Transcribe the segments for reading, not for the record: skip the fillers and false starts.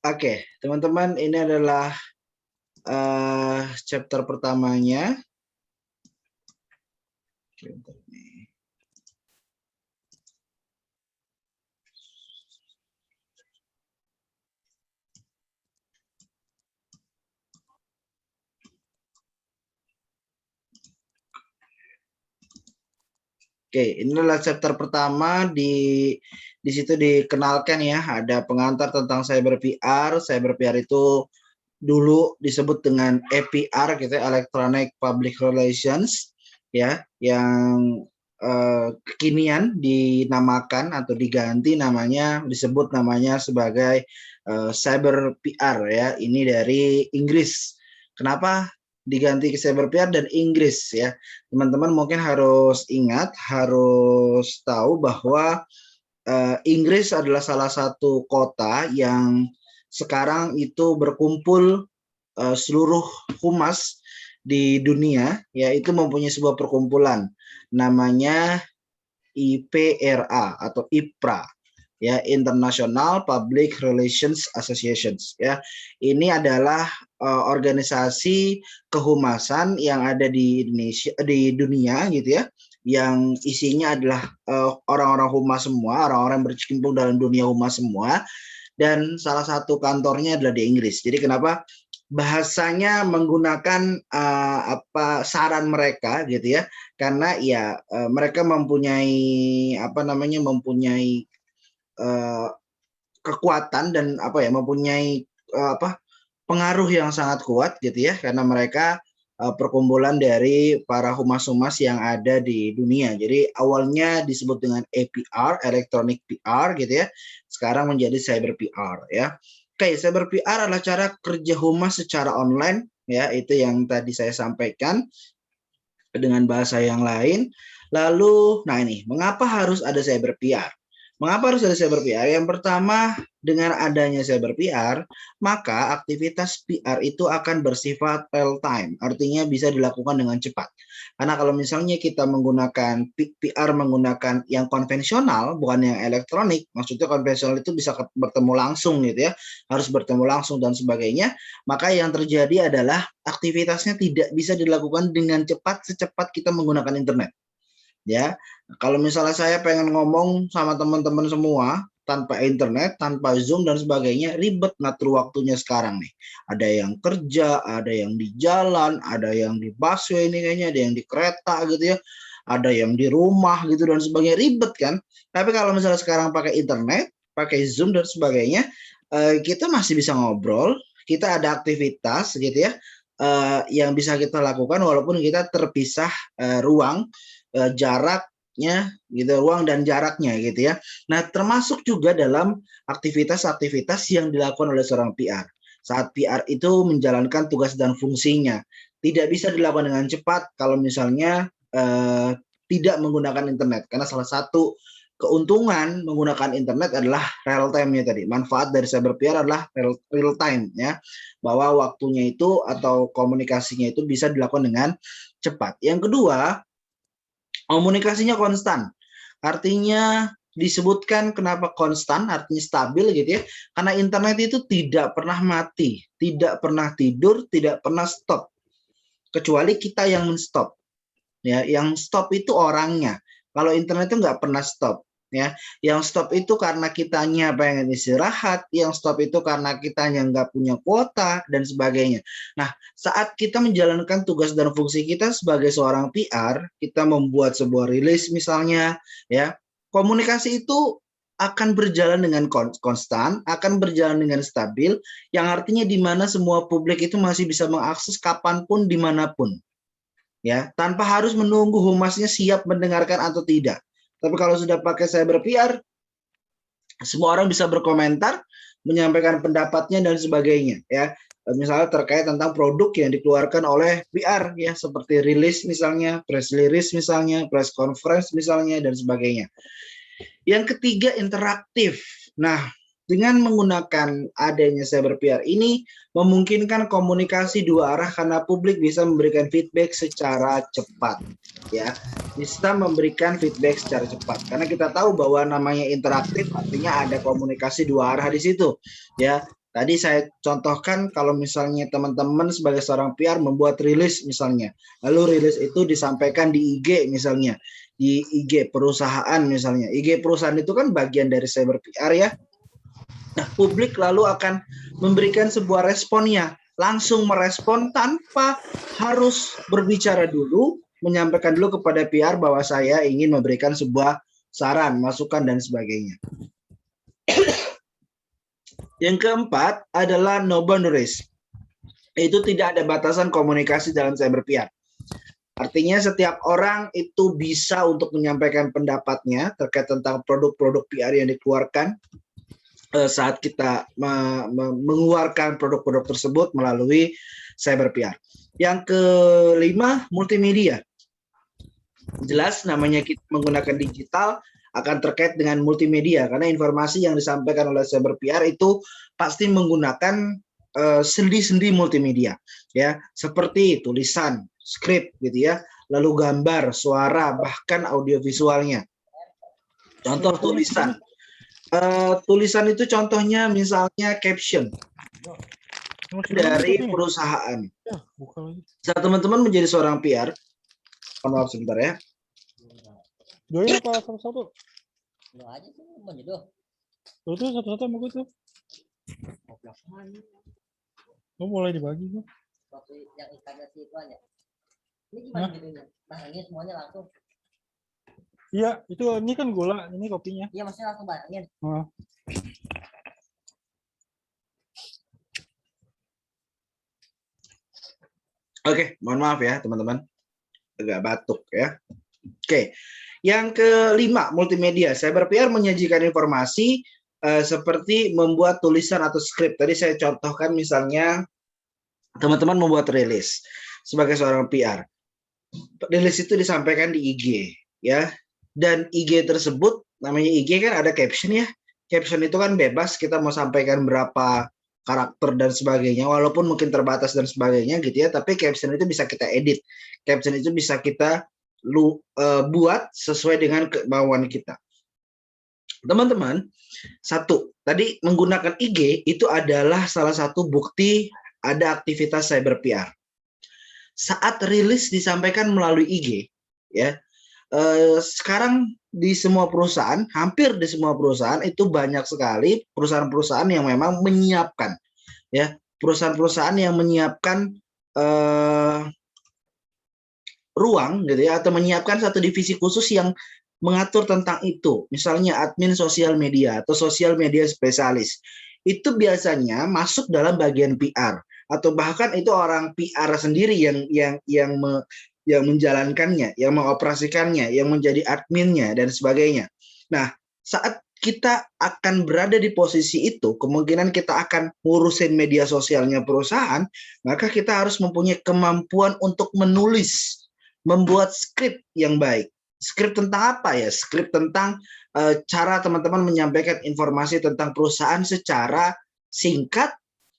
Oke, teman-teman, ini adalah chapter pertamanya. Oke, ini adalah chapter pertama. Di situ dikenalkan ya, ada pengantar tentang cyber PR. Cyber PR itu dulu disebut dengan EPR gitu ya, Electronic Public Relations ya, yang kekinian dinamakan atau diganti namanya, disebut namanya sebagai cyber PR ya. Ini dari Inggris. Kenapa diganti ke cyber PR dan Inggris ya? Teman-teman mungkin harus ingat, harus tahu bahwa Inggris adalah salah satu kota yang sekarang itu berkumpul seluruh humas di dunia, yaitu mempunyai sebuah perkumpulan namanya IPRA atau IPRA ya, International Public Relations Associations ya. Ini adalah organisasi kehumasan yang ada di Indonesia, di dunia gitu ya, yang isinya adalah orang-orang humas semua, orang-orang berkecimpung dalam dunia humas semua, dan salah satu kantornya adalah di Inggris. Jadi kenapa bahasanya menggunakan saran mereka gitu ya, karena ya mereka mempunyai mempunyai kekuatan dan mempunyai pengaruh yang sangat kuat gitu ya, karena mereka perkumpulan dari para humas-humas yang ada di dunia. Jadi awalnya disebut dengan APR, Electronic PR gitu ya, sekarang menjadi Cyber PR ya. Oke, Cyber PR adalah cara kerja humas secara online ya, itu yang tadi saya sampaikan dengan bahasa yang lain. Lalu, nah ini, mengapa harus ada Cyber PR? Mengapa harus ada cyber PR? Yang pertama, dengan adanya cyber PR, maka aktivitas PR itu akan bersifat real time, artinya bisa dilakukan dengan cepat. Karena kalau misalnya kita menggunakan PR menggunakan yang konvensional, bukan yang elektronik, maksudnya konvensional itu bisa bertemu langsung gitu ya, harus bertemu langsung dan sebagainya, maka yang terjadi adalah aktivitasnya tidak bisa dilakukan dengan cepat secepat kita menggunakan internet. Ya, kalau misalnya saya pengen ngomong sama teman-teman semua tanpa internet, tanpa Zoom dan sebagainya, ribet ngatur waktunya sekarang nih. Ada yang kerja, ada yang di jalan, ada yang di busway ini kayaknya, ada yang di kereta gitu ya, ada yang di rumah gitu dan sebagainya, ribet kan. Tapi kalau misalnya sekarang pakai internet, pakai Zoom dan sebagainya, kita masih bisa ngobrol, kita ada aktivitas gitu ya, yang bisa kita lakukan walaupun kita terpisah ruang, jaraknya gitu, ruang dan jaraknya gitu ya. Nah, termasuk juga dalam aktivitas-aktivitas yang dilakukan oleh seorang PR. Saat PR itu menjalankan tugas dan fungsinya, tidak bisa dilakukan dengan cepat kalau misalnya tidak menggunakan internet, karena salah satu keuntungan menggunakan internet adalah real time-nya tadi. Manfaat dari cyber PR adalah real time ya, bahwa waktunya itu atau komunikasinya itu bisa dilakukan dengan cepat. Yang kedua, komunikasinya konstan. Artinya disebutkan kenapa konstan, artinya stabil gitu ya. Karena internet itu tidak pernah mati, tidak pernah tidur, tidak pernah stop. Kecuali kita yang men-stop. Ya, yang stop itu orangnya. Kalau internet itu nggak pernah stop. Ya, yang stop itu karena kitanya pengen istirahat, yang stop itu karena kitanya nggak punya kuota dan sebagainya. Nah, saat kita menjalankan tugas dan fungsi kita sebagai seorang PR, kita membuat sebuah rilis misalnya, ya, komunikasi itu akan berjalan dengan konstan, akan berjalan dengan stabil, yang artinya di mana semua publik itu masih bisa mengakses kapanpun, dimanapun. Ya, tanpa harus menunggu humasnya siap mendengarkan atau tidak. Tapi kalau sudah pakai cyber PR, semua orang bisa berkomentar, menyampaikan pendapatnya dan sebagainya ya. Misalnya terkait tentang produk yang dikeluarkan oleh PR ya, seperti rilis misalnya, press release misalnya, press conference misalnya dan sebagainya. Yang ketiga, interaktif. Nah, dengan menggunakan adanya cyber PR ini memungkinkan komunikasi dua arah karena publik bisa memberikan feedback secara cepat ya, bisa memberikan feedback secara cepat karena kita tahu bahwa namanya interaktif artinya ada komunikasi dua arah di situ ya. Tadi saya contohkan kalau misalnya teman-teman sebagai seorang PR membuat rilis misalnya, lalu rilis itu disampaikan di IG misalnya, di IG perusahaan misalnya. IG perusahaan itu kan bagian dari cyber PR ya. Nah, publik lalu akan memberikan sebuah responnya, langsung merespon tanpa harus berbicara dulu, menyampaikan dulu kepada PR bahwa saya ingin memberikan sebuah saran, masukan, dan sebagainya. Yang keempat adalah no boundaries. Itu tidak ada batasan komunikasi dalam cyber PR. Artinya setiap orang itu bisa untuk menyampaikan pendapatnya terkait tentang produk-produk PR yang dikeluarkan saat kita mengeluarkan produk-produk tersebut melalui cyber PR. Yang kelima, multimedia. Jelas namanya kita menggunakan digital akan terkait dengan multimedia karena informasi yang disampaikan oleh cyber PR itu pasti menggunakan sendi-sendi multimedia ya, seperti tulisan, skrip gitu ya, lalu gambar, suara, bahkan audiovisualnya. Contoh tulisan. Tulisan itu contohnya misalnya caption dari perusahaan. Saat teman-teman menjadi seorang PR, maaf sebentar ya. Join apa satu-satu? Lo aja sih mau jodoh. Itu satu-satu mau gue tuh. Lo mulai dibagi tuh. Waktu yang ikannya si itu aja. Ini gimana judulnya? Nah ini semuanya langsung. Iya, itu ini kan gula, ini kopinya. Iya maksudnya langsung barengin. Oke, mohon maaf ya teman-teman, agak batuk ya. Oke, yang kelima, multimedia. Cyber PR menyajikan informasi seperti membuat tulisan atau skrip. Tadi saya contohkan misalnya teman-teman membuat rilis sebagai seorang PR. Rilis itu disampaikan di IG ya, dan IG tersebut namanya IG kan ada caption ya. Caption itu kan bebas, kita mau sampaikan berapa karakter dan sebagainya, walaupun mungkin terbatas dan sebagainya gitu ya, tapi caption itu bisa kita edit, caption itu bisa kita buat sesuai dengan kemauan kita. Teman-teman, satu, tadi menggunakan IG itu adalah salah satu bukti ada aktivitas cyber PR. Saat rilis disampaikan melalui IG, ya, sekarang di semua perusahaan, hampir di semua perusahaan itu banyak sekali perusahaan-perusahaan yang memang menyiapkan, ya, perusahaan-perusahaan yang menyiapkan ruang gitu ya, atau menyiapkan satu divisi khusus yang mengatur tentang itu. Misalnya admin sosial media atau sosial media spesialis. Itu biasanya masuk dalam bagian PR atau bahkan itu orang PR sendiri yang menjalankannya, yang mengoperasikannya, yang menjadi adminnya dan sebagainya. Nah, saat kita akan berada di posisi itu, kemungkinan kita akan ngurusin media sosialnya perusahaan, maka kita harus mempunyai kemampuan untuk menulis, membuat skrip yang baik. Skrip tentang apa ya? Skrip tentang cara teman-teman menyampaikan informasi tentang perusahaan secara singkat,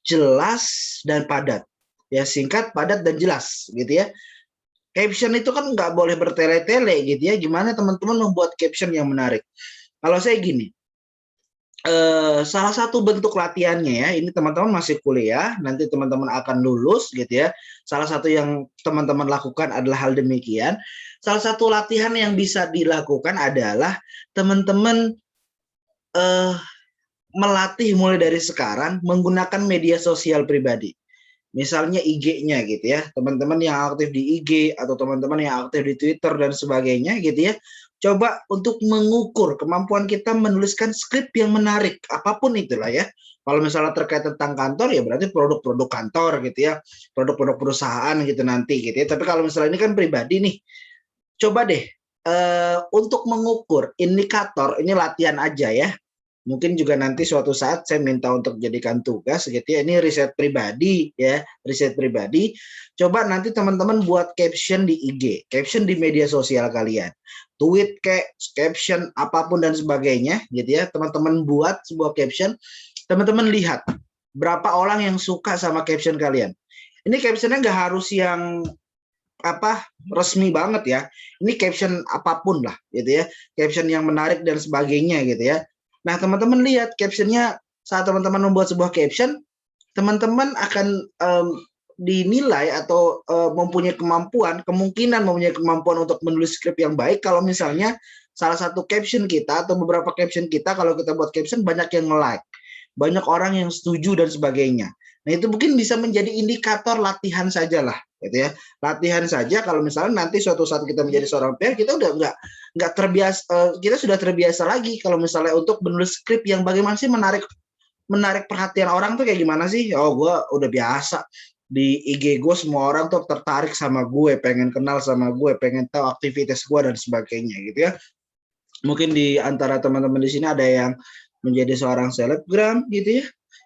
jelas, dan padat. Ya, singkat, padat, dan jelas gitu ya. Caption itu kan nggak boleh bertele-tele gitu ya. Gimana teman-teman membuat caption yang menarik? Kalau saya gini, salah satu bentuk latihannya ya, ini teman-teman masih kuliah, nanti teman-teman akan lulus gitu ya. Salah satu yang teman-teman lakukan adalah hal demikian. Salah satu latihan yang bisa dilakukan adalah teman-teman melatih mulai dari sekarang menggunakan media sosial pribadi. Misalnya IG-nya gitu ya, teman-teman yang aktif di IG atau teman-teman yang aktif di Twitter dan sebagainya gitu ya, coba untuk mengukur kemampuan kita menuliskan skrip yang menarik, apapun itulah ya. Kalau misalnya terkait tentang kantor ya berarti produk-produk kantor gitu ya, produk-produk perusahaan gitu nanti gitu ya. Tapi kalau misalnya ini kan pribadi nih, coba deh untuk mengukur indikator, ini latihan aja ya. Mungkin juga nanti suatu saat saya minta untuk jadikan tugas gitu ya. Ini riset pribadi ya, riset pribadi. Coba nanti teman-teman buat caption di IG, caption di media sosial kalian. Tweet kayak caption apapun dan sebagainya gitu ya. Teman-teman buat sebuah caption, teman-teman lihat berapa orang yang suka sama caption kalian. Ini captionnya nggak harus yang resmi banget ya. Ini caption apapun lah gitu ya. Caption yang menarik dan sebagainya gitu ya. Nah, teman-teman lihat captionnya saat teman-teman membuat sebuah caption, teman-teman akan dinilai atau mempunyai kemungkinan mempunyai kemampuan untuk menulis skrip yang baik kalau misalnya salah satu caption kita atau beberapa caption kita, kalau kita buat caption banyak yang nge-like, banyak orang yang setuju dan sebagainya. Nah itu mungkin bisa menjadi indikator latihan saja lah, gitu ya. Latihan saja kalau misalnya nanti suatu saat kita menjadi seorang PR, kita udah nggak terbiasa, kita sudah terbiasa lagi kalau misalnya untuk menulis skrip yang bagaimana sih menarik perhatian orang tuh kayak gimana sih? Oh, gue udah biasa di IG gue semua orang tuh tertarik sama gue, pengen kenal sama gue, pengen tahu aktivitas gue dan sebagainya gitu ya. Mungkin di antara teman-teman di sini ada yang menjadi seorang selebgram gitu ya,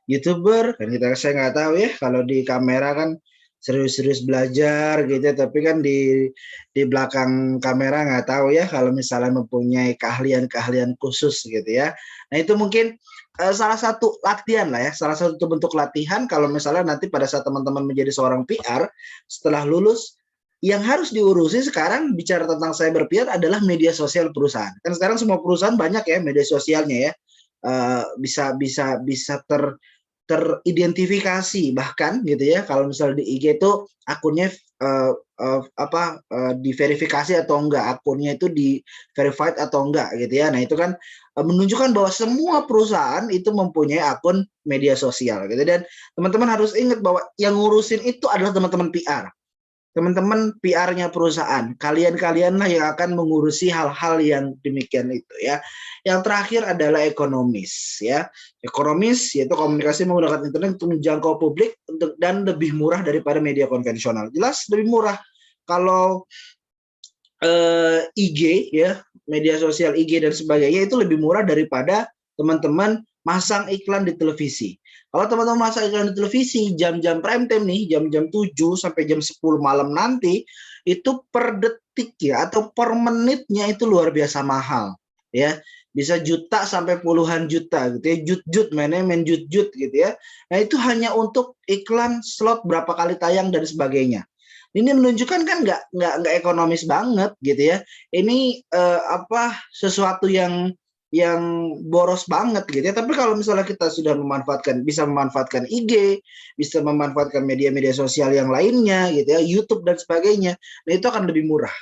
YouTuber kan, saya nggak tahu ya, kalau di kamera kan serius-serius belajar gitu ya, tapi kan di belakang kamera nggak tahu ya kalau misalnya mempunyai keahlian khusus gitu ya. Nah itu mungkin salah satu latihan lah ya, salah satu bentuk latihan kalau misalnya nanti pada saat teman-teman menjadi seorang PR setelah lulus, yang harus diurusi sekarang bicara tentang cyber PR adalah media sosial perusahaan. Kan sekarang semua perusahaan banyak ya media sosialnya ya, bisa teridentifikasi bahkan gitu ya, kalau misalnya di IG itu akunnya diverifikasi atau enggak, akunnya itu di verified atau enggak gitu ya. Nah itu kan menunjukkan bahwa semua perusahaan itu mempunyai akun media sosial gitu, dan teman-teman harus ingat bahwa yang ngurusin itu adalah teman-teman PR. Teman-teman PR-nya perusahaan, kalian-kalianlah yang akan mengurusi hal-hal yang demikian itu ya. Yang terakhir adalah ekonomis ya. Ekonomis yaitu komunikasi menggunakan internet untuk menjangkau publik dan lebih murah daripada media konvensional. Jelas lebih murah. Kalau IG ya, media sosial IG dan sebagainya itu lebih murah daripada teman-teman masang iklan di televisi. Kalau teman-teman masang iklan di televisi jam-jam prime time nih, jam-jam 7 sampai jam 10 malam nanti, itu per detik ya atau per menitnya itu luar biasa mahal ya. Bisa juta sampai puluhan juta gitu ya, jut-jut main jut-jut gitu ya. Nah itu hanya untuk iklan slot berapa kali tayang dan sebagainya. Ini menunjukkan kan nggak ekonomis banget gitu ya. Ini sesuatu yang boros banget gitu ya. Tapi kalau misalnya kita sudah bisa memanfaatkan IG, bisa memanfaatkan media-media sosial yang lainnya gitu ya, YouTube dan sebagainya, nah itu akan lebih murah.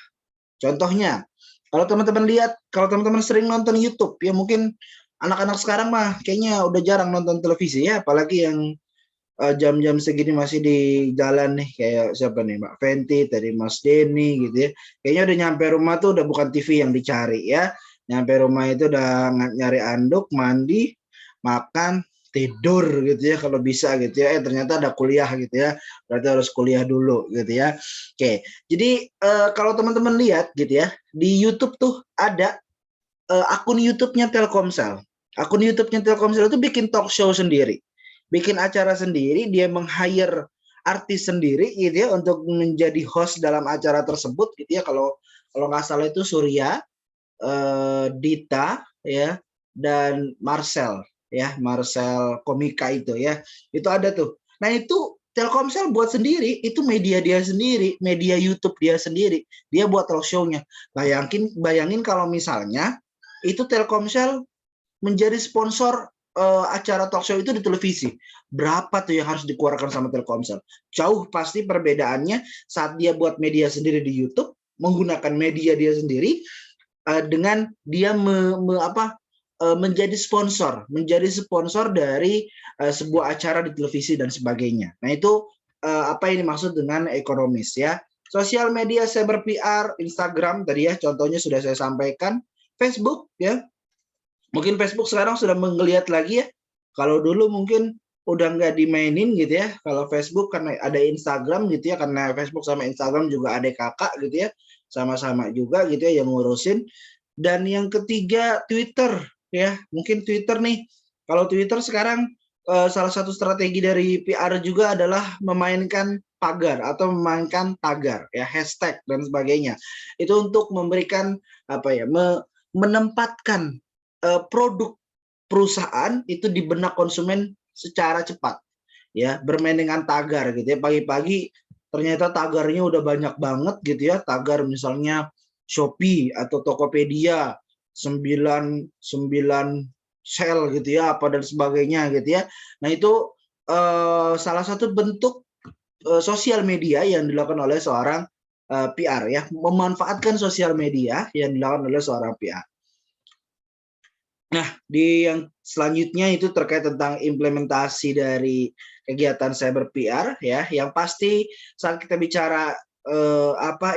Contohnya, kalau teman-teman sering nonton YouTube ya, mungkin anak-anak sekarang mah kayaknya udah jarang nonton televisi ya, apalagi yang jam-jam segini masih di jalan nih, kayak siapa nih, Mbak Fenty, tadi Mas Denny gitu ya, kayaknya udah nyampe rumah tuh udah bukan TV yang dicari ya, nyampe rumah itu udah nyari anduk, mandi, makan, tidur gitu ya kalau bisa gitu ya. Ternyata ada kuliah gitu ya, berarti harus kuliah dulu gitu ya. Oke, jadi kalau teman-teman lihat gitu ya, di YouTube tuh ada akun YouTube-nya Telkomsel. Akun YouTube-nya Telkomsel itu bikin talk show sendiri, bikin acara sendiri, dia meng-hire artis sendiri gitu ya untuk menjadi host dalam acara tersebut gitu ya. Kalau nggak salah itu Surya, Dita ya, dan Marcel ya, Marcel Komika itu ya, itu ada tuh. Nah itu Telkomsel buat sendiri, itu media dia sendiri, media YouTube dia sendiri, dia buat talk show-nya. Bayangin kalau misalnya itu Telkomsel menjadi sponsor acara talk show itu di televisi, berapa tuh yang harus dikeluarkan sama Telkomsel? Jauh pasti perbedaannya saat dia buat media sendiri di YouTube, menggunakan media dia sendiri, dengan dia menjadi sponsor dari sebuah acara di televisi dan sebagainya. Nah itu apa yang dimaksud dengan ekonomis ya. Sosial media cyber PR, Instagram tadi ya contohnya sudah saya sampaikan, Facebook ya. Mungkin Facebook sekarang sudah menggeliat lagi ya. Kalau dulu mungkin udah nggak dimainin gitu ya. Kalau Facebook karena ada Instagram gitu ya, karena Facebook sama Instagram juga adik kakak gitu ya, sama-sama juga gitu ya yang ngurusin. Dan yang ketiga Twitter ya, mungkin Twitter nih. Kalau Twitter sekarang salah satu strategi dari PR juga adalah memainkan pagar atau memainkan tagar ya, hashtag dan sebagainya. Itu untuk memberikan menempatkan produk perusahaan itu di benak konsumen secara cepat ya, bermain dengan tagar gitu ya. Pagi-pagi ternyata tagarnya udah banyak banget gitu ya, tagar misalnya Shopee atau Tokopedia 99 sel gitu ya, apa dan sebagainya gitu ya. Nah itu salah satu bentuk sosial media yang dilakukan oleh seorang PR ya, memanfaatkan sosial media yang dilakukan oleh seorang PR. Nah, di yang selanjutnya itu terkait tentang implementasi dari kegiatan cyber PR ya, yang pasti saat kita bicara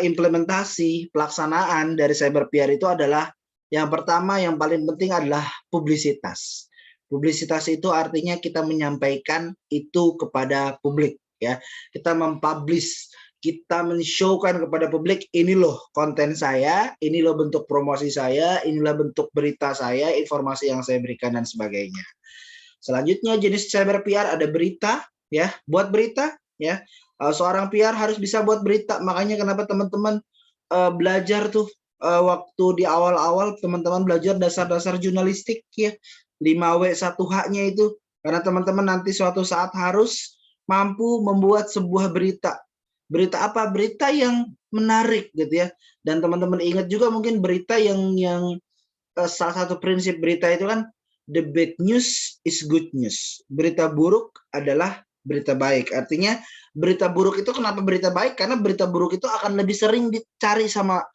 implementasi pelaksanaan dari cyber PR itu adalah yang pertama yang paling penting adalah publisitas. Publisitas itu artinya kita menyampaikan itu kepada publik ya. Kita mempublish, kita men-showkan kepada publik, ini loh konten saya, ini loh bentuk promosi saya, inilah bentuk berita saya, informasi yang saya berikan dan sebagainya. Selanjutnya jenis cyber PR ada berita ya, buat berita ya. Seorang PR harus bisa buat berita, makanya kenapa teman-teman belajar tuh waktu di awal-awal teman-teman belajar dasar-dasar jurnalistik ya, 5W 1H-nya itu, karena teman-teman nanti suatu saat harus mampu membuat sebuah berita. Berita apa? Berita yang menarik gitu ya. Dan teman-teman ingat juga mungkin berita yang salah satu prinsip berita itu kan the bad news is good news. Berita buruk adalah berita baik. Artinya berita buruk itu kenapa berita baik? Karena berita buruk itu akan lebih sering dicari sama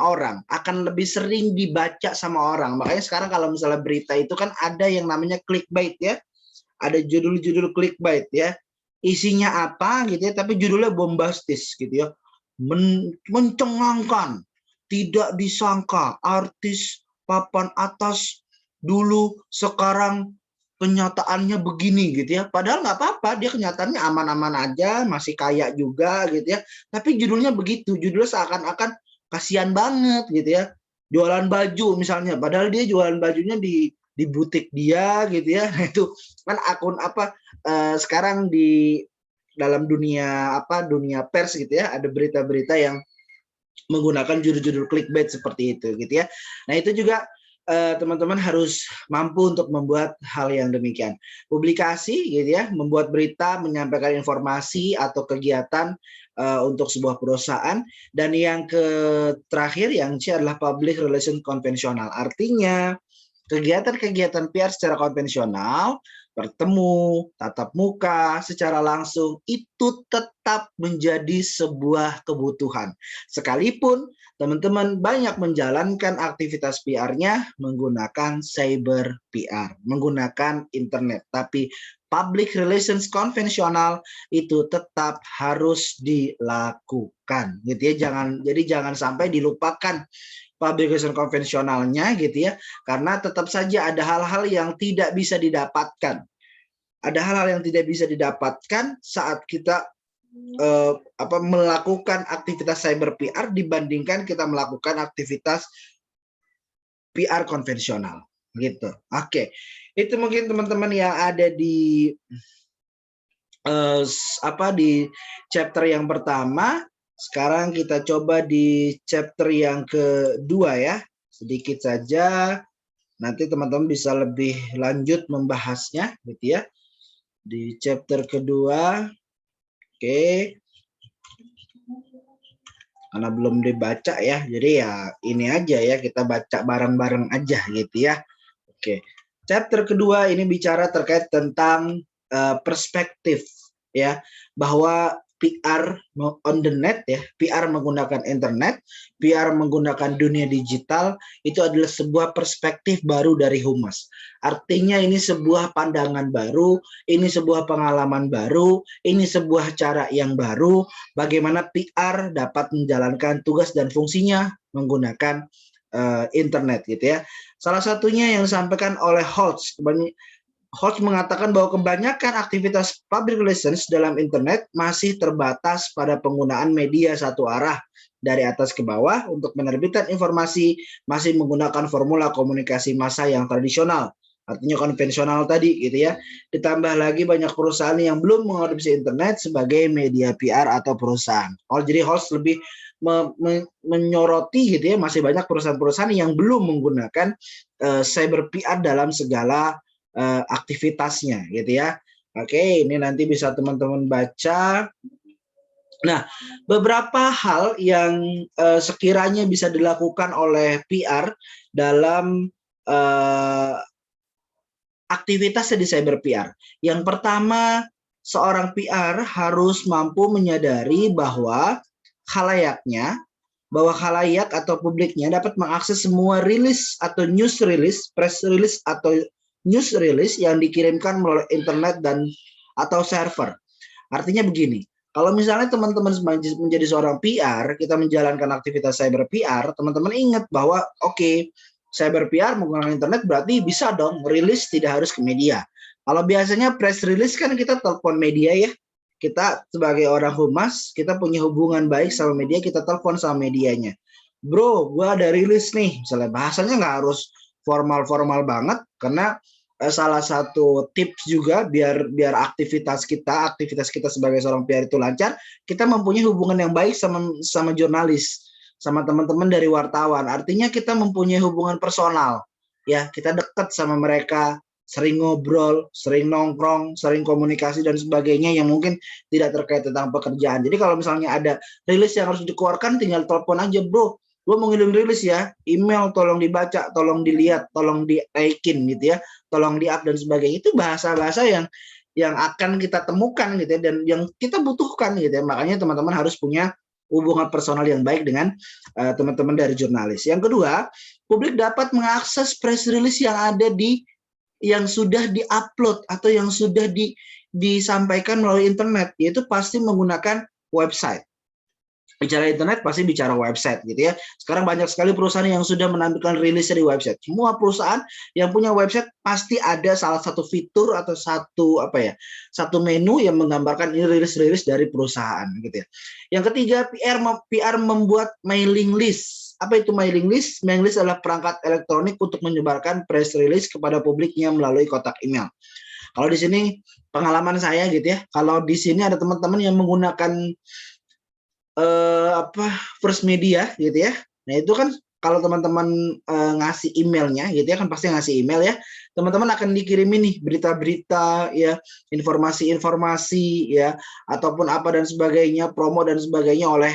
orang, akan lebih sering dibaca sama orang. Makanya sekarang kalau misalnya berita itu kan ada yang namanya clickbait ya. Ada judul-judul clickbait ya. Isinya apa gitu ya, tapi judulnya bombastis gitu ya, mencengangkan, tidak disangka artis papan atas dulu sekarang kenyataannya begini gitu ya, padahal nggak apa-apa, dia kenyataannya aman-aman aja, masih kaya juga gitu ya, tapi judulnya begitu, judulnya seakan-akan kasihan banget gitu ya, jualan baju misalnya, padahal dia jualan bajunya di butik dia gitu ya. Itu kan akun apa sekarang di dalam dunia pers gitu ya, ada berita-berita yang menggunakan judul-judul clickbait seperti itu gitu ya. Nah itu juga teman-teman harus mampu untuk membuat hal yang demikian. Publikasi gitu ya, membuat berita, menyampaikan informasi atau kegiatan untuk sebuah perusahaan. Dan yang terakhir yang C adalah public relation konvensional. Artinya kegiatan-kegiatan PR secara konvensional, bertemu, tatap muka, secara langsung, itu tetap menjadi sebuah kebutuhan. Sekalipun teman-teman banyak menjalankan aktivitas PR-nya menggunakan cyber PR, menggunakan internet. Tapi public relations konvensional itu tetap harus dilakukan. Gitu ya, jangan sampai dilupakan public relation konvensionalnya gitu ya, karena tetap saja ada hal-hal yang tidak bisa didapatkan. Ada hal-hal yang tidak bisa didapatkan saat kita melakukan aktivitas cyber PR dibandingkan kita melakukan aktivitas PR konvensional gitu. Oke. Itu mungkin teman-teman yang ada di di chapter yang pertama. Sekarang kita coba di chapter yang kedua ya, sedikit saja. Nanti teman-teman bisa lebih lanjut membahasnya, gitu ya. Di chapter kedua, oke. Karena belum dibaca ya, jadi ya ini aja ya, kita baca bareng-bareng aja gitu ya. Oke, chapter kedua ini bicara terkait tentang perspektif ya, bahwa PR on the net ya, PR menggunakan internet, PR menggunakan dunia digital, itu adalah sebuah perspektif baru dari Humas. Artinya ini sebuah pandangan baru, ini sebuah pengalaman baru, ini sebuah cara yang baru, bagaimana PR dapat menjalankan tugas dan fungsinya menggunakan internet gitu ya. Salah satunya yang disampaikan oleh Holtz mengatakan bahwa kebanyakan aktivitas public relations dalam internet masih terbatas pada penggunaan media satu arah dari atas ke bawah untuk menerbitkan informasi, masih menggunakan formula komunikasi massa yang tradisional, artinya konvensional tadi gitu ya. Ditambah lagi banyak perusahaan yang belum mengadopsi internet sebagai media PR atau perusahaan. Jadi Holtz lebih menyoroti gitu ya, masih banyak perusahaan-perusahaan yang belum menggunakan cyber PR dalam segala aktivitasnya gitu ya. Oke, ini nanti bisa teman-teman baca. Nah, beberapa hal yang sekiranya bisa dilakukan oleh PR dalam aktivitasnya di cyber PR. Yang pertama, seorang PR harus mampu menyadari bahwa khalayaknya, bahwa khalayak atau publiknya dapat mengakses semua rilis atau news release, press release atau news release yang dikirimkan melalui internet dan atau server. Artinya begini, kalau misalnya teman-teman menjadi seorang PR, kita menjalankan aktivitas cyber PR, teman-teman ingat bahwa oke, cyber PR menggunakan internet berarti bisa dong rilis tidak harus ke media. Kalau biasanya press release kan kita telepon media ya. Kita sebagai orang humas, kita punya hubungan baik sama media, kita telepon sama medianya. Bro, gua ada rilis nih. Misalnya bahasanya nggak harus formal-formal banget, karena salah satu tips juga biar aktivitas kita sebagai seorang PR itu lancar, kita mempunyai hubungan yang baik sama jurnalis, sama teman-teman dari wartawan. Artinya kita mempunyai hubungan personal, ya kita dekat sama mereka, sering ngobrol, sering nongkrong, sering komunikasi dan sebagainya yang mungkin tidak terkait tentang pekerjaan. Jadi kalau misalnya ada rilis yang harus dikeluarkan, tinggal telepon aja, bro, gue mau ngirim rilis ya, email tolong dibaca, tolong dilihat, tolong dinaikin gitu ya, tolong di-up dan sebagainya. Itu bahasa-bahasa yang akan kita temukan gitu ya, dan yang kita butuhkan gitu ya. Makanya teman-teman harus punya hubungan personal yang baik dengan teman-teman dari jurnalis. Yang kedua, publik dapat mengakses press release yang sudah di-upload atau yang sudah disampaikan melalui internet, yaitu pasti menggunakan website. Bicara internet pasti bicara website gitu ya. Sekarang banyak sekali perusahaan yang sudah menampilkan rilis di website. Semua perusahaan yang punya website pasti ada salah satu fitur atau satu menu yang menggambarkan ini rilis dari perusahaan gitu ya. Yang ketiga, PR membuat mailing list. Apa itu mailing list? Mailing list adalah perangkat elektronik untuk menyebarkan press release kepada publiknya melalui kotak email. Kalau di sini pengalaman saya gitu ya, kalau di sini ada teman-teman yang menggunakan first media gitu ya. Nah itu kan kalau teman-teman ngasih emailnya gitu ya, kan pasti ngasih email ya, teman-teman akan dikirimin nih berita-berita ya, informasi-informasi ya, ataupun apa dan sebagainya, promo dan sebagainya oleh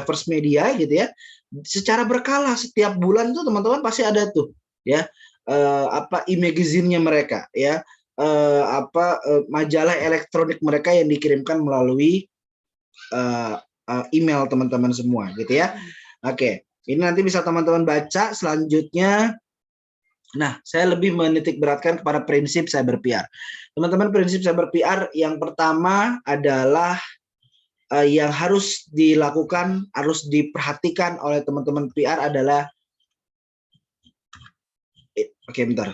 first media gitu ya, secara berkala. Setiap bulan tuh teman-teman pasti ada tuh ya e-magazine-nya mereka ya, majalah elektronik mereka yang dikirimkan melalui email teman-teman semua gitu ya. Oke, ini nanti bisa teman-teman baca selanjutnya. Nah, saya lebih menitik beratkan kepada prinsip cyber PR. Teman-teman, prinsip cyber PR yang pertama adalah yang harus dilakukan, harus diperhatikan oleh teman-teman PR adalah bentar.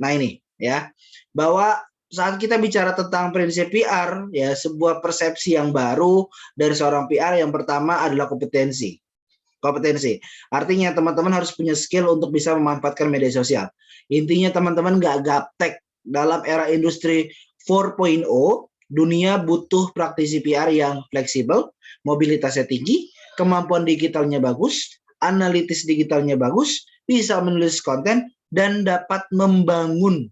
Nah, ini ya, bahwa saat kita bicara tentang prinsip PR, ya sebuah persepsi yang baru dari seorang PR yang pertama adalah kompetensi. Artinya teman-teman harus punya skill untuk bisa memanfaatkan media sosial. Intinya teman-teman nggak gaptek. Dalam era industri 4.0, dunia butuh praktisi PR yang fleksibel, mobilitasnya tinggi, kemampuan digitalnya bagus, analitis digitalnya bagus, bisa menulis konten, dan dapat membangun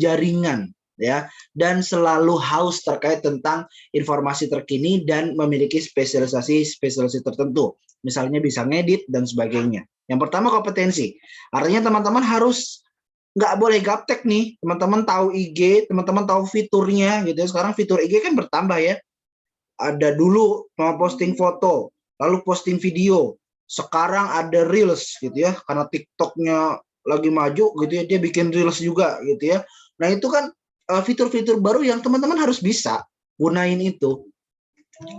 jaringan ya, dan selalu haus terkait tentang informasi terkini dan memiliki spesialisasi tertentu, misalnya bisa ngedit dan sebagainya. Yang pertama kompetensi, artinya teman-teman harus nggak boleh gaptek nih, teman-teman tahu IG, teman-teman tahu fiturnya gitu ya. Sekarang fitur IG kan bertambah ya, ada dulu mau posting foto, lalu posting video, sekarang ada reels gitu ya, karena TikToknya lagi maju gitu ya, dia bikin reels juga gitu ya. Nah itu kan fitur-fitur baru yang teman-teman harus bisa gunain itu.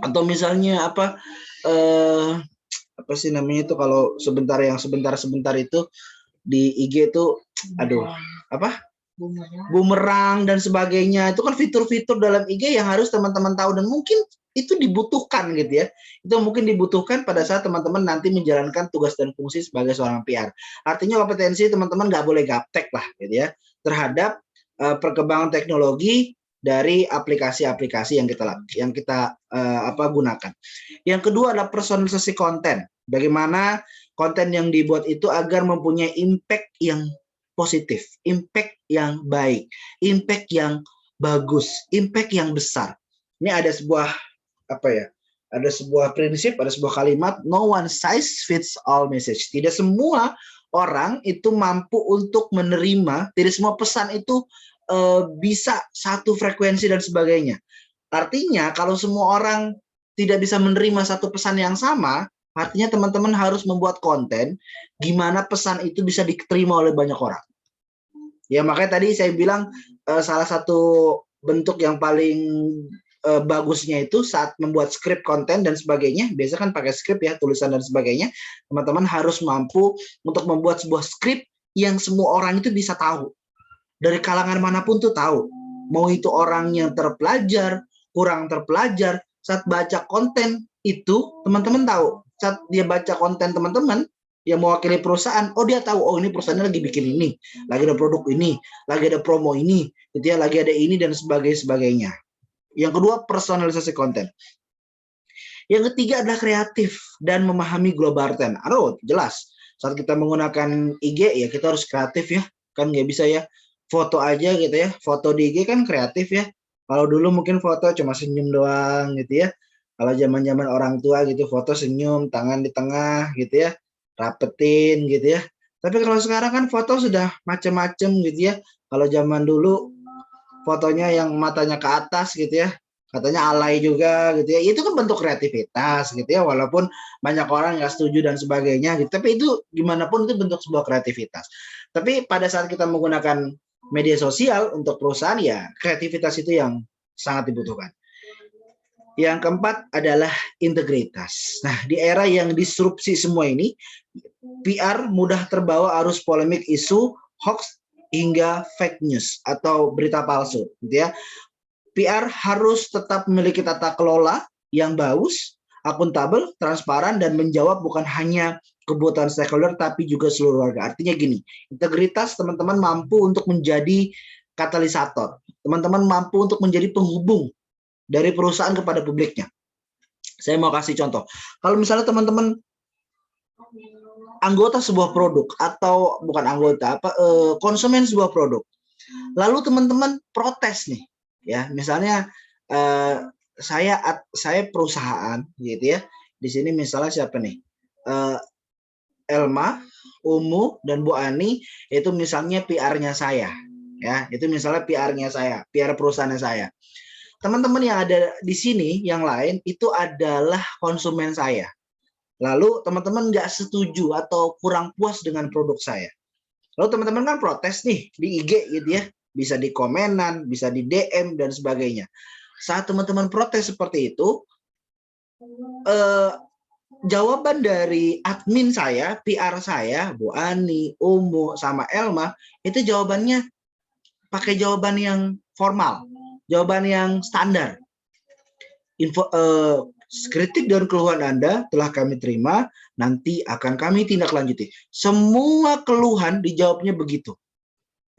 Atau misalnya apa sih namanya itu kalau sebentar itu di IG itu, bumerang dan sebagainya. Itu kan fitur-fitur dalam IG yang harus teman-teman tahu, dan mungkin itu dibutuhkan gitu ya. Itu mungkin dibutuhkan pada saat teman-teman nanti menjalankan tugas dan fungsi sebagai seorang PR. Artinya kompetensi teman-teman nggak boleh gaptek lah gitu ya, terhadap perkembangan teknologi dari aplikasi-aplikasi yang kita gunakan. Yang kedua adalah personalisasi konten. Bagaimana konten yang dibuat itu agar mempunyai impact yang positif, impact yang baik, impact yang bagus, impact yang besar. Ini ada sebuah prinsip, ada sebuah kalimat, no one size fits all message. Tidak semua orang itu mampu untuk menerima, tidak semua pesan itu bisa satu frekuensi dan sebagainya. Artinya kalau semua orang tidak bisa menerima satu pesan yang sama, artinya teman-teman harus membuat konten gimana pesan itu bisa diterima oleh banyak orang. Ya makanya tadi saya bilang salah satu bentuk yang paling bagusnya itu saat membuat skrip konten dan sebagainya, biasa kan pakai skrip ya, tulisan dan sebagainya, teman-teman harus mampu untuk membuat sebuah skrip yang semua orang itu bisa tahu. Dari kalangan manapun tuh tahu. Mau itu orang yang terpelajar, kurang terpelajar, saat baca konten itu teman-teman tahu. Saat dia baca konten teman-teman yang mewakili perusahaan, oh dia tahu, oh ini perusahaannya lagi bikin ini, lagi ada produk ini, lagi ada promo ini, gitu ya, lagi ada ini dan sebagainya. Yang kedua, personalisasi konten. Yang ketiga adalah kreatif dan memahami global trend. Aduh, jelas. Saat kita menggunakan IG ya kita harus kreatif ya. Kan nggak bisa ya foto aja gitu ya. Foto di IG kan kreatif ya. Kalau dulu mungkin foto cuma senyum doang gitu ya. Kalau zaman-zaman orang tua gitu foto senyum, tangan di tengah gitu ya. Rapetin gitu ya. Tapi kalau sekarang kan foto sudah macam-macam gitu ya. Kalau zaman dulu fotonya yang matanya ke atas gitu ya, katanya alay juga gitu ya, itu kan bentuk kreativitas gitu ya, walaupun banyak orang nggak setuju dan sebagainya gitu, tapi itu gimana pun itu bentuk sebuah kreativitas. Tapi pada saat kita menggunakan media sosial untuk perusahaan ya kreativitas itu yang sangat dibutuhkan. Yang keempat adalah integritas. Nah, di era yang disrupsi semua ini, PR mudah terbawa arus polemik isu, hoax, hingga fake news atau berita palsu, gitu ya. PR harus tetap memiliki tata kelola yang bagus, akuntabel, transparan, dan menjawab bukan hanya kebutuhan stakeholder, tapi juga seluruh warga. Artinya gini, integritas teman-teman mampu untuk menjadi katalisator. Teman-teman mampu untuk menjadi penghubung dari perusahaan kepada publiknya. Saya mau kasih contoh. Kalau misalnya teman-teman anggota sebuah produk atau bukan anggota konsumen sebuah produk, lalu teman-teman protes nih, ya misalnya saya perusahaan gitu ya, di sini misalnya siapa nih, Elma, Umu, dan Bu Ani itu misalnya PR-nya saya, ya itu misalnya PR-nya saya, PR perusahaan saya. Teman-teman yang ada di sini yang lain itu adalah konsumen saya. Lalu teman-teman nggak setuju atau kurang puas dengan produk saya. Lalu teman-teman kan protes nih di IG gitu ya. Bisa di komenan, bisa di DM, dan sebagainya. Saat teman-teman protes seperti itu, jawaban dari admin saya, PR saya, Bu Ani, Umu, sama Elma, itu jawabannya pakai jawaban yang formal. Jawaban yang standar. Kritik dan keluhan Anda telah kami terima, nanti akan kami tindak lanjuti. Semua keluhan dijawabnya begitu.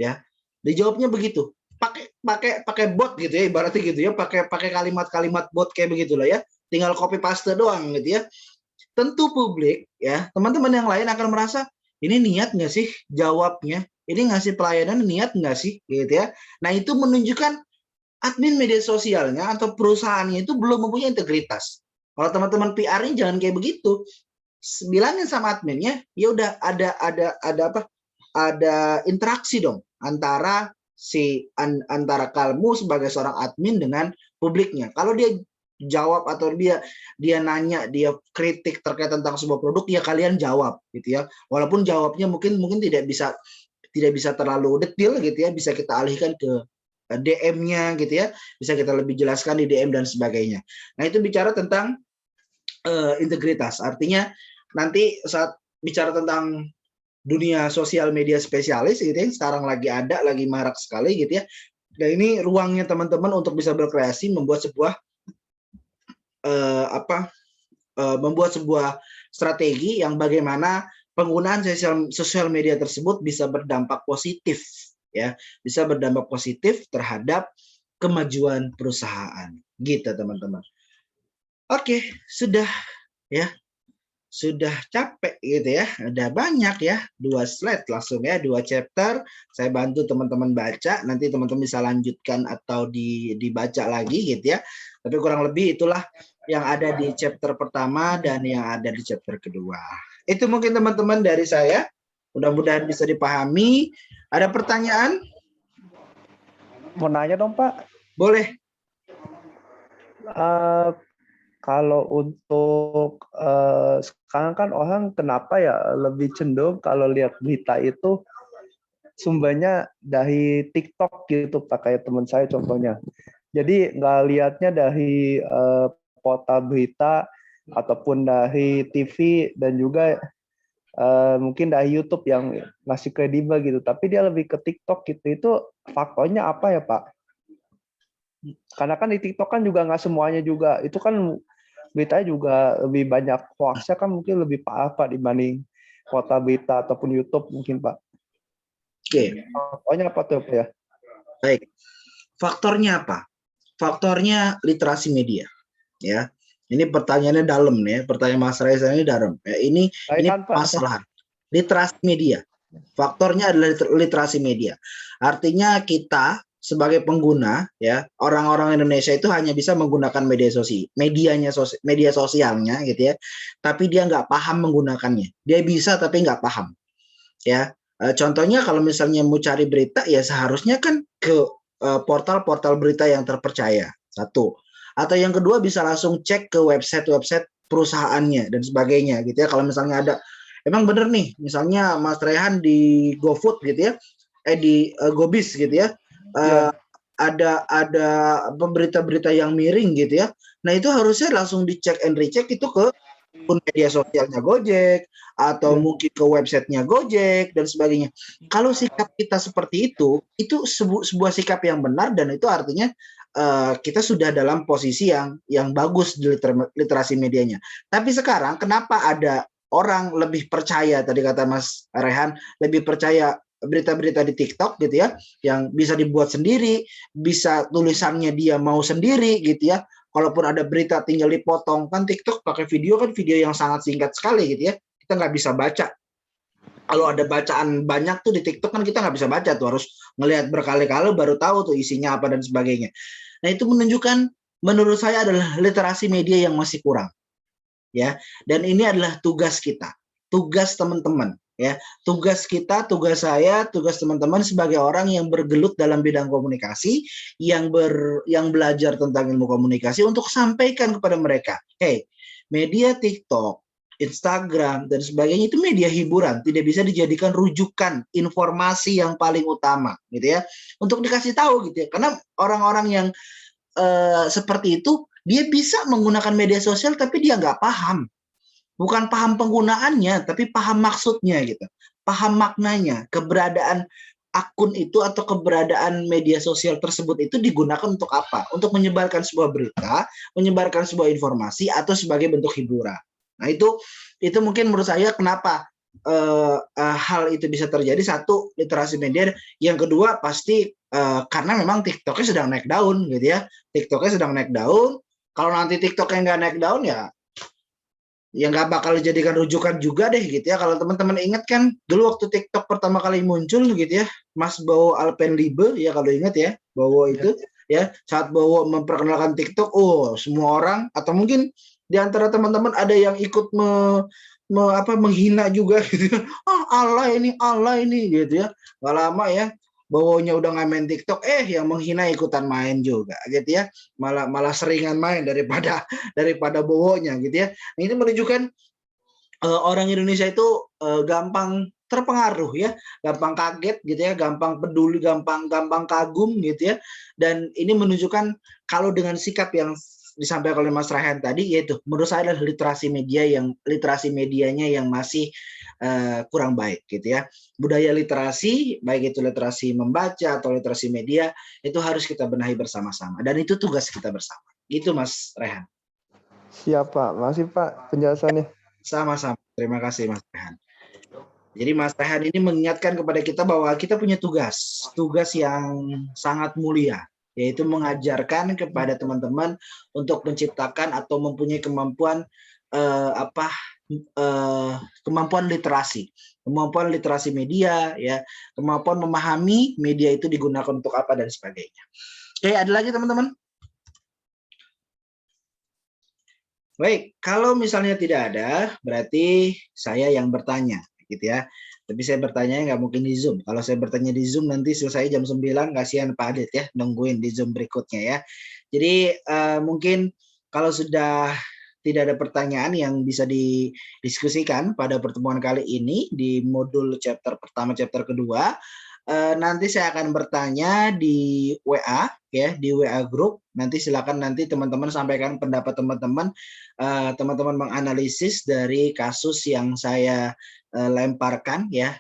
Ya. Dijawabnya begitu. Pakai bot gitu ya, ibaratnya gitu ya, pakai kalimat-kalimat bot kayak begitulah ya. Tinggal copy paste doang gitu ya. Tentu publik ya, teman-teman yang lain akan merasa ini niat nggak sih jawabnya? Ini ngasih pelayanan niat nggak sih gitu ya. Nah, itu menunjukkan admin media sosialnya atau perusahaannya itu belum mempunyai integritas. Kalau teman-teman PR-nya jangan kayak begitu. Bilangin sama adminnya, ya udah ada interaksi dong antara antara kamu sebagai seorang admin dengan publiknya. Kalau dia jawab atau dia nanya, dia kritik terkait tentang sebuah produk, ya kalian jawab gitu ya. Walaupun jawabnya mungkin tidak bisa terlalu detail gitu ya, bisa kita alihkan ke DM-nya gitu ya, bisa kita lebih jelaskan di DM dan sebagainya. Nah, itu bicara tentang integritas. Artinya nanti saat bicara tentang dunia sosial media spesialis gitu ya, sekarang lagi marak sekali gitu ya. Dan ini ruangnya teman-teman untuk bisa berkreasi, membuat sebuah membuat sebuah strategi yang bagaimana penggunaan sosial media tersebut bisa berdampak positif ya, bisa berdampak positif terhadap kemajuan perusahaan gitu teman-teman. Oke, sudah ya, sudah capek gitu ya, udah banyak ya, 2 slide langsung ya, 2 chapter. Saya bantu teman-teman baca, nanti teman-teman bisa lanjutkan atau dibaca lagi gitu ya. Tapi kurang lebih itulah yang ada di chapter pertama dan yang ada di chapter kedua. Itu mungkin teman-teman dari saya. Mudah-mudahan bisa dipahami. Ada pertanyaan? Mau nanya dong Pak, Boleh. Eh, kalau untuk sekarang kan orang kenapa ya lebih cenderung kalau lihat berita itu sumbernya dari TikTok gitu Pak, kayak teman saya contohnya. Jadi nggak lihatnya dari portal berita ataupun dari TV dan juga mungkin dari YouTube yang masih kredibel gitu, tapi dia lebih ke TikTok gitu. Itu faktornya apa ya Pak? Karena kan di TikTok kan juga nggak semuanya juga, itu kan beritanya juga lebih banyak hoaxnya kan, mungkin lebih parah Pak dibanding portal berita ataupun YouTube mungkin Pak. Oke, Faktornya apa tuh Pak ya? baik. Faktornya apa? Faktornya literasi media, ya. Ini pertanyaannya dalam nih, pertanyaan Mas Reza ini dalam. Ya, ini Kan Pak. masalah literasi media. Faktornya adalah literasi media. Artinya kita sebagai pengguna, ya, orang-orang Indonesia itu hanya bisa menggunakan media sosial, media sosialnya gitu ya, tapi dia nggak paham menggunakannya. Dia bisa tapi nggak paham, ya. Contohnya kalau misalnya mau cari berita, ya seharusnya kan ke portal-portal berita yang terpercaya, satu. Atau yang kedua bisa langsung cek ke website-website perusahaannya dan sebagainya gitu ya. Kalau misalnya ada, emang bener nih, misalnya Mas Rehan di GoFood gitu ya, di Gobis gitu ya, ada berita-berita yang miring gitu ya. Nah itu harusnya langsung dicek and recheck itu ke media sosialnya Gojek atau mungkin ke websitenya Gojek dan sebagainya. Kalau sikap kita seperti itu sebuah sikap yang benar dan itu artinya kita sudah dalam posisi yang bagus di literasi medianya. Tapi sekarang kenapa ada orang lebih percaya, tadi kata Mas Rehan, lebih percaya berita-berita di TikTok gitu ya, yang bisa dibuat sendiri, bisa tulisannya dia mau sendiri gitu ya. Kalaupun ada berita tinggal dipotong, kan TikTok pakai video kan, video yang sangat singkat sekali gitu ya, kita nggak bisa baca. Kalau ada bacaan banyak tuh di TikTok kan kita nggak bisa baca tuh, harus ngelihat berkali-kali baru tahu tuh isinya apa dan sebagainya. Nah itu menunjukkan menurut saya adalah literasi media yang masih kurang, ya. Dan ini adalah tugas kita, tugas teman-teman, ya, tugas kita, tugas saya, tugas teman-teman sebagai orang yang bergelut dalam bidang komunikasi, yang belajar tentang ilmu komunikasi untuk sampaikan kepada mereka, hey, media TikTok, Instagram dan sebagainya itu media hiburan, tidak bisa dijadikan rujukan informasi yang paling utama, gitu ya, untuk dikasih tahu gitu ya. Karena orang-orang yang seperti itu dia bisa menggunakan media sosial tapi dia nggak paham. Bukan paham penggunaannya, tapi paham maksudnya gitu. Paham maknanya, keberadaan akun itu atau keberadaan media sosial tersebut itu digunakan untuk apa? Untuk menyebarkan sebuah berita, menyebarkan sebuah informasi, atau sebagai bentuk hiburan. Nah itu mungkin menurut saya kenapa hal itu bisa terjadi. Satu, literasi media. Yang kedua pasti karena memang TikToknya sedang naik daun gitu ya. TikToknya sedang naik daun. Kalau nanti TikToknya nggak naik daun ya nggak bakal dijadikan rujukan juga deh gitu ya. Kalau teman-teman ingat kan dulu waktu TikTok pertama kali muncul gitu ya, Mas Bowo Alpenliebe ya kalau ingat ya, Bowo itu ya, saat Bowo memperkenalkan TikTok, oh semua orang atau mungkin di antara teman-teman ada yang ikut menghina juga gitu. Allah ini gitu ya. Nggak lama ya Bowonya udah nggak main TikTok, yang menghina ikutan main juga gitu ya, malah seringan main daripada Bowonya gitu ya. Ini menunjukkan orang Indonesia itu gampang terpengaruh ya, gampang kaget gitu ya, gampang peduli, gampang kagum gitu ya. Dan ini menunjukkan kalau dengan sikap yang disampaikan oleh Mas Rehan tadi, yaitu menurut saya adalah literasi medianya yang masih kurang baik gitu ya. Budaya literasi, baik itu literasi membaca atau literasi media, itu harus kita benahi bersama-sama dan itu tugas kita bersama. Gitu Mas Rehan. Siap Pak, makasih Pak penjelasannya. Sama-sama, terima kasih Mas Rehan. Jadi Mas Rehan ini mengingatkan kepada kita bahwa kita punya tugas yang sangat mulia, yaitu mengajarkan kepada teman-teman untuk menciptakan atau mempunyai kemampuan kemampuan literasi media, ya, kemampuan memahami media itu digunakan untuk apa dan sebagainya. Oke, ada lagi teman-teman? Baik, kalau misalnya tidak ada, berarti saya yang bertanya, gitu ya. Tapi saya bertanya nggak mungkin di Zoom. Kalau saya bertanya di Zoom nanti selesai jam 9, kasihan Pak Adit ya, nungguin di Zoom berikutnya ya. Jadi mungkin kalau sudah tidak ada pertanyaan yang bisa didiskusikan pada pertemuan kali ini di modul chapter pertama, chapter kedua, nanti saya akan bertanya di WA ya, di WA group. Nanti silakan nanti teman-teman sampaikan pendapat teman-teman, teman-teman menganalisis dari kasus yang saya lemparkan ya,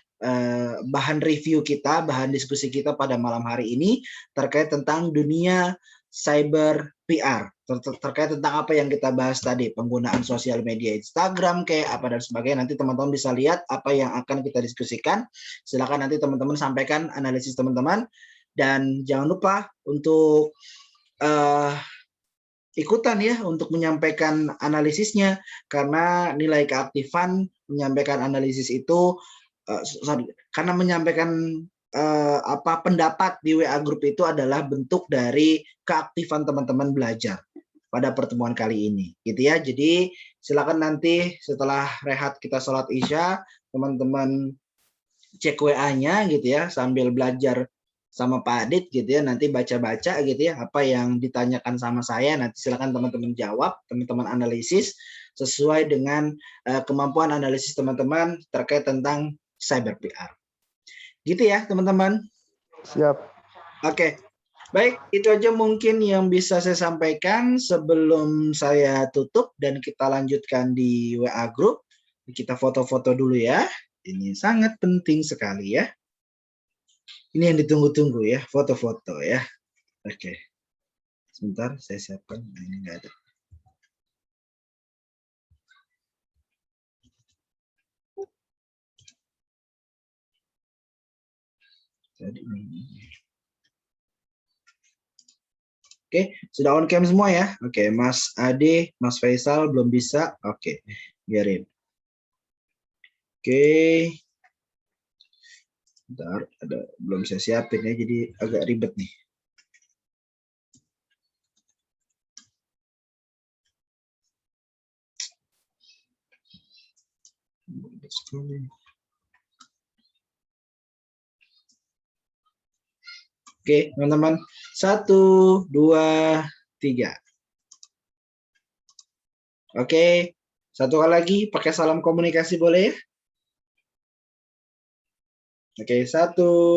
bahan review kita, bahan diskusi kita pada malam hari ini terkait tentang dunia cyber PR, terkait tentang apa yang kita bahas tadi, penggunaan sosial media Instagram kayak apa dan sebagainya. Nanti teman-teman bisa lihat apa yang akan kita diskusikan. Silakan nanti teman-teman sampaikan analisis teman-teman, dan jangan lupa untuk ikutan ya untuk menyampaikan analisisnya, karena nilai keaktifan menyampaikan analisis itu karena menyampaikan pendapat di WA Group itu adalah bentuk dari keaktifan teman-teman belajar pada pertemuan kali ini, gitu ya. Jadi silakan nanti setelah rehat kita sholat Isya, teman-teman cek WA-nya gitu ya, sambil belajar sama Pak Adit gitu ya, nanti baca-baca gitu ya, apa yang ditanyakan sama saya, nanti silakan teman-teman jawab, teman-teman analisis sesuai dengan kemampuan analisis teman-teman terkait tentang cyber PR. Gitu ya teman-teman. Siap. Oke, baik, itu aja mungkin yang bisa saya sampaikan sebelum saya tutup dan kita lanjutkan di WA Group. Kita foto-foto dulu ya, ini sangat penting sekali ya. Ini yang ditunggu-tunggu ya, foto-foto ya. Oke, sebentar saya siapkan, ini nggak ada. Oke, sudah on cam semua ya. Oke, Mas Ade, Mas Faisal belum bisa. Oke, biarin. Oke. Bentar, belum saya siapin ya, jadi agak ribet nih. Oke, teman-teman. 1, 2, 3. Oke, satu kali lagi pakai salam komunikasi boleh ya? Oke, 1,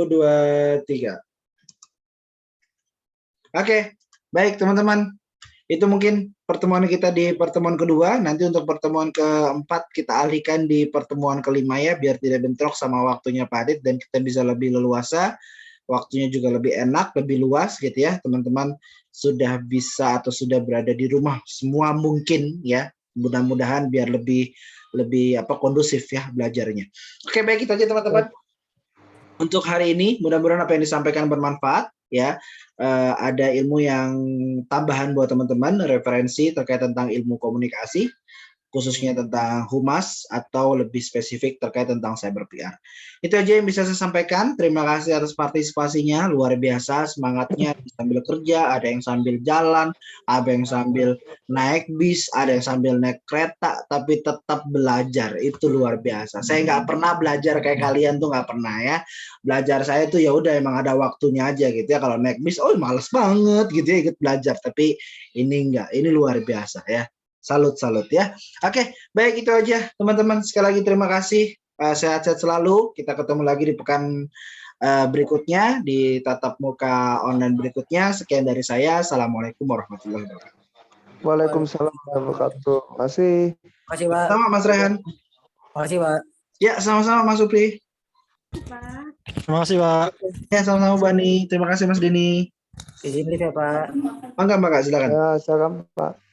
2, 3. Oke, baik teman-teman. Itu mungkin pertemuan kita di pertemuan kedua. Nanti untuk pertemuan keempat kita alihkan di pertemuan kelima ya, biar tidak bentrok sama waktunya Pak Adit dan kita bisa lebih leluasa. Waktunya juga lebih enak, lebih luas gitu ya. Teman-teman sudah bisa atau sudah berada di rumah semua mungkin ya. Mudah-mudahan biar lebih kondusif ya belajarnya. Oke, baik, itu aja teman-teman. Untuk hari ini mudah-mudahan apa yang disampaikan bermanfaat ya. Ada ilmu yang tambahan buat teman-teman, referensi terkait tentang ilmu komunikasi, khususnya tentang humas atau lebih spesifik terkait tentang cyber PR. Itu aja yang bisa saya sampaikan. Terima kasih atas partisipasinya, luar biasa semangatnya sambil kerja, ada yang sambil jalan, ada yang sambil naik bis, ada yang sambil naik kereta, tapi tetap belajar. Itu luar biasa. Saya nggak pernah belajar kayak kalian tuh, nggak pernah ya. Belajar saya tuh ya udah emang ada waktunya aja gitu ya. Kalau naik bis, oh males banget gitu ya ikut belajar. Tapi ini enggak, ini luar biasa ya. Salut ya. Oke, baik, itu aja teman-teman. Sekali lagi terima kasih. Sehat-sehat selalu. Kita ketemu lagi di pekan berikutnya, di tatap muka online berikutnya. Sekian dari saya. Assalamualaikum warahmatullahi wabarakatuh. Waalaikumsalam warahmatullahi wabarakatuh. Makasih. Makasih, Pak. Sama Mas Rehan. Makasih, Pak. Ya, sama-sama Mas Supri. Terima kasih, Pak. Ya, sama-sama Bani. Terima kasih Mas Dini. Izin live ya, Pak. Mangga, silakan. Ya, silakan Pak.